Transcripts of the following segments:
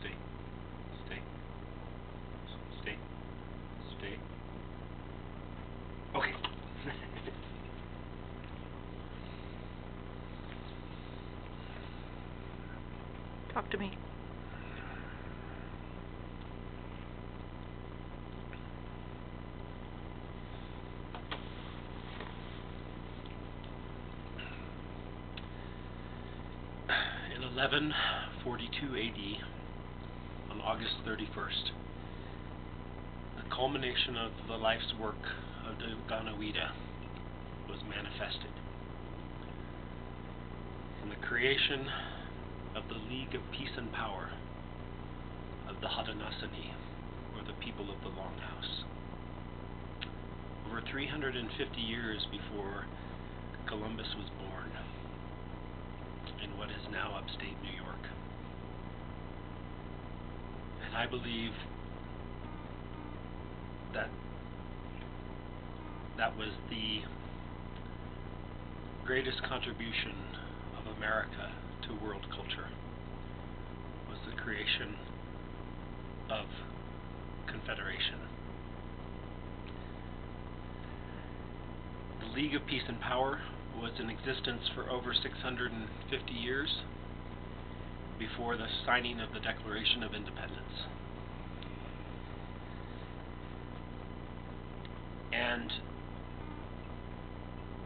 Stay. Stay. Stay. Stay. Okay. Talk to me. In 1142 AD, on August 31st, the culmination of the life's work of Ganawida was manifested in the creation of the League of Peace and Power of the Haudenosaunee, or the people of the Longhouse. Over 350 years before Columbus was born, in what is now upstate New York. And I believe that that was the greatest contribution of America to world culture, was the creation of Confederation. The League of Peace and Power was in existence for over 650 years before the signing of the Declaration of Independence. And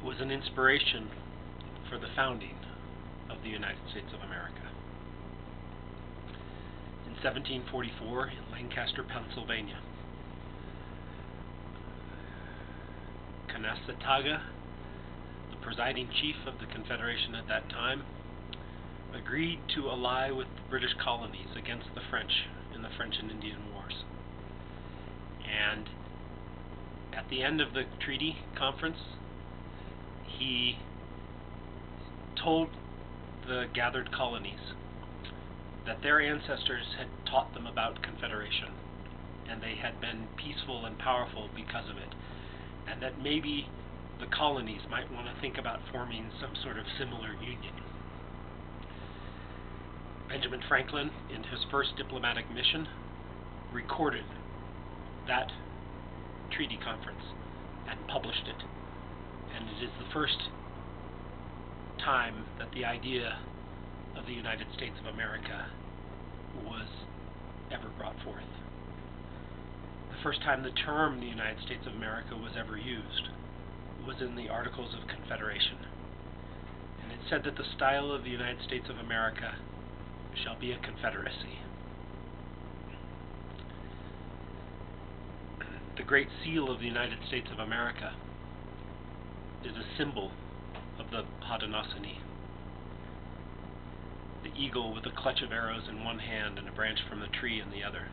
was an inspiration for the founding of the United States of America. In 1744, in Lancaster, Pennsylvania, Canasataga, the presiding chief of the Confederation at that time, agreed to ally with the British colonies against the French in the French and Indian Wars. And at the end of the treaty conference, he told the gathered colonies that their ancestors had taught them about Confederation, and they had been peaceful and powerful because of it, and that maybe the colonies might want to think about forming some sort of similar union. Benjamin Franklin, in his first diplomatic mission, recorded that treaty conference and published it, and it is the first time that the idea of the United States of America was ever brought forth. The first time the term the United States of America was ever used was in the Articles of Confederation, and it said that the style of the United States of America shall be a confederacy. The Great Seal of the United States of America is a symbol of the Haudenosaunee. The eagle with a clutch of arrows in one hand and a branch from the tree in the other.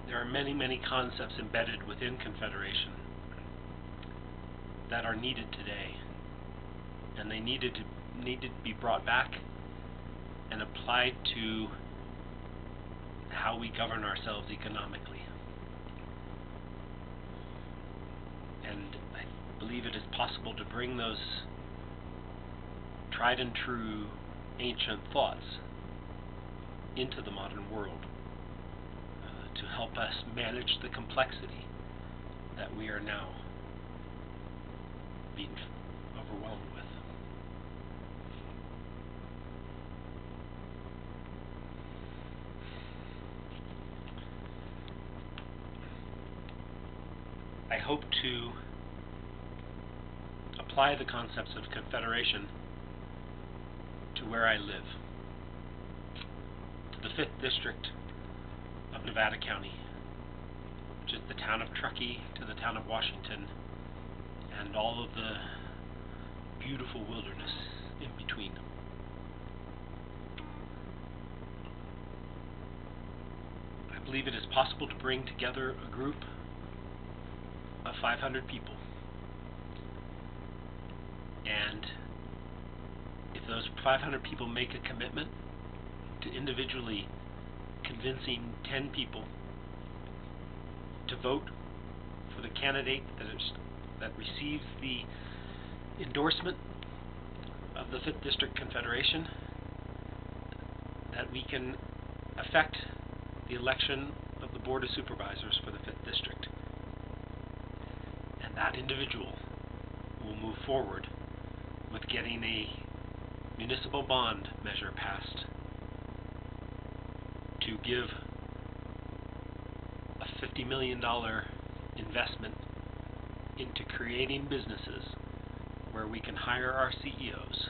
There are many, many concepts embedded within Confederation that are needed today, and they needed to be brought back and applied to how we govern ourselves economically. And I believe it is possible to bring those tried and true ancient thoughts into the modern world to help us manage the complexity that we are now being overwhelmed with. I hope to apply the concepts of Confederation to where I live, to the 5th District of Nevada County, which is the town of Truckee to the town of Washington, and all of the beautiful wilderness in between. I believe it is possible to bring together a group of 500 people, and if those 500 people make a commitment to individually convincing 10 people to vote for the candidate that receives the endorsement of the 5th District Confederation that we can affect the election of the Board of Supervisors for the 5th District. And that individual will move forward with getting a municipal bond measure passed to give a $50 million investment into creating businesses where we can hire our CEOs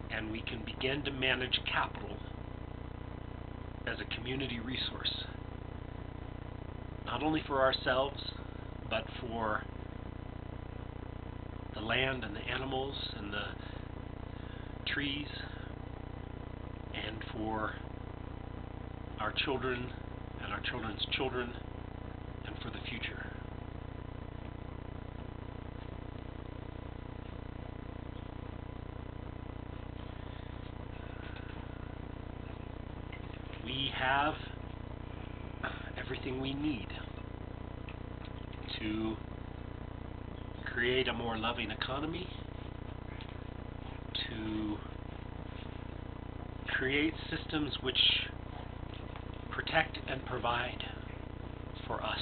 and we can begin to manage capital as a community resource, not only for ourselves, but for the land and the animals and the trees, and for our children and our children's children, and for the future. We have everything we need to create a more loving economy, to create systems which protect and provide for us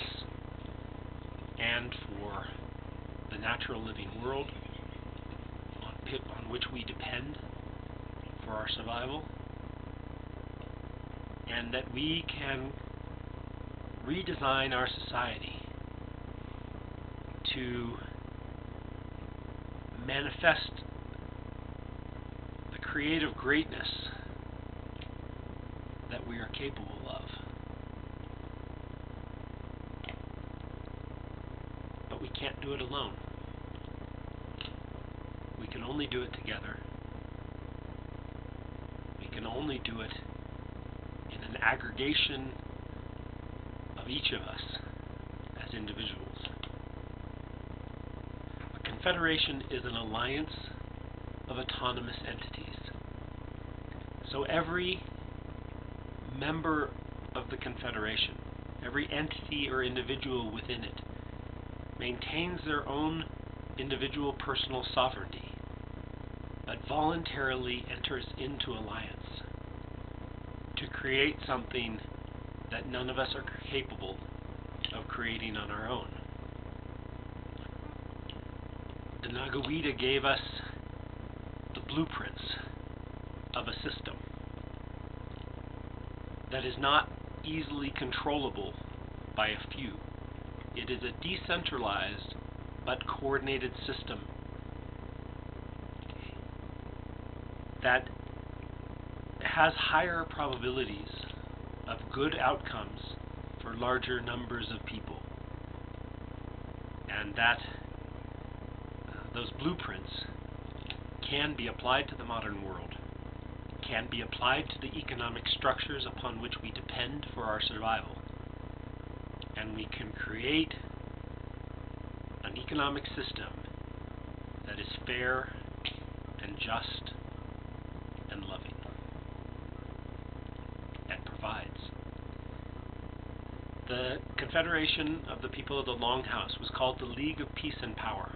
and for the natural living world on which we depend for our survival, and that we can redesign our society to manifest the creative greatness that we are capable of. But we can't do it alone. We can only do it together. We can only do it in an aggregation of each of us as individuals. A confederation is an alliance of autonomous entities. So every member of the confederation, every entity or individual within it, maintains their own individual personal sovereignty, but voluntarily enters into alliance to create something that none of us are capable of creating on our own. The Nagawida gave us the blueprints of a system that is not easily controllable by a few. It is a decentralized but coordinated system that has higher probabilities of good outcomes for larger numbers of people, and that those blueprints can be applied to the modern world, can be applied to the economic structures upon which we depend for our survival, and we can create an economic system that is fair and just and loving and provides. The Confederation of the People of the Longhouse was called the League of Peace and Power.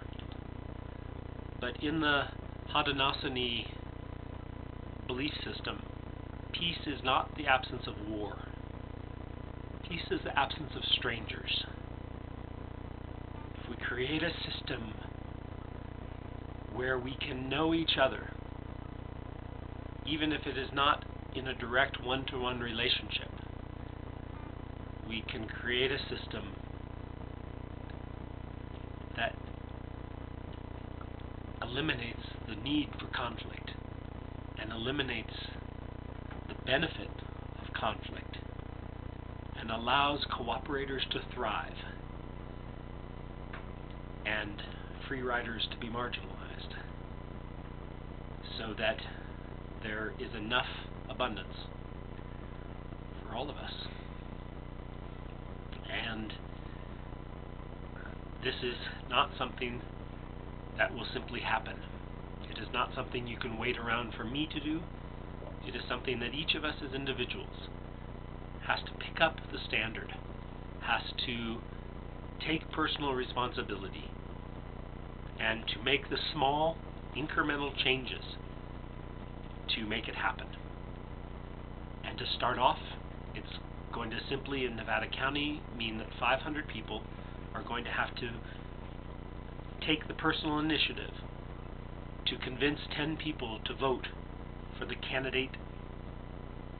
But in the Haudenosaunee belief system, peace is not the absence of war. Peace is the absence of strangers. If we create a system where we can know each other, even if it is not in a direct one-to-one relationship, we can create a system that eliminates the need for conflict and eliminates the benefit of conflict and allows cooperators to thrive and free riders to be marginalized, so that there is enough abundance for all of us. And this is not something that will simply happen. It is not something you can wait around for me to do. It is something that each of us as individuals has to pick up the standard, has to take personal responsibility, and to make the small incremental changes to make it happen. And to start off, it's going to simply in Nevada County mean that 500 people are going to have to take the personal initiative to convince 10 people to vote for the candidate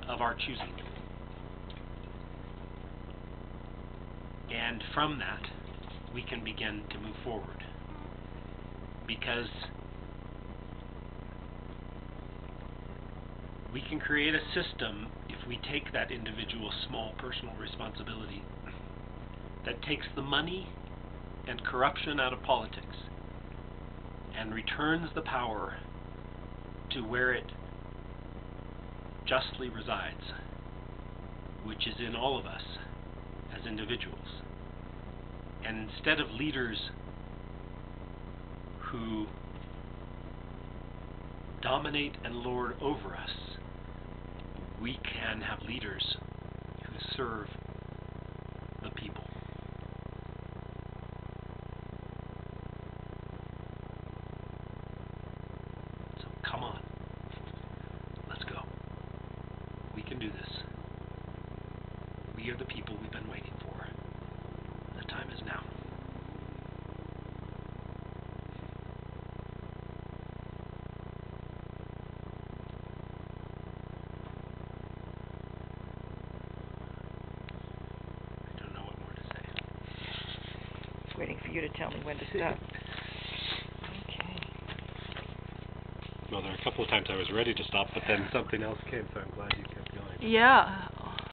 of our choosing. And from that, we can begin to move forward. Because we can create a system if we take that individual small personal responsibility that takes the money and corruption out of politics and returns the power to where it justly resides, which is in all of us as individuals. And instead of leaders who dominate and lord over us, we can have leaders who serve the people. So come on, let's go. We can do this. We are the people we've been waiting for. The time is now. I don't know what more to say. Just waiting for you to tell me when to stop. Okay. Well, there are a couple of times I was ready to stop, but then something else came, so I'm glad you kept going. Yeah.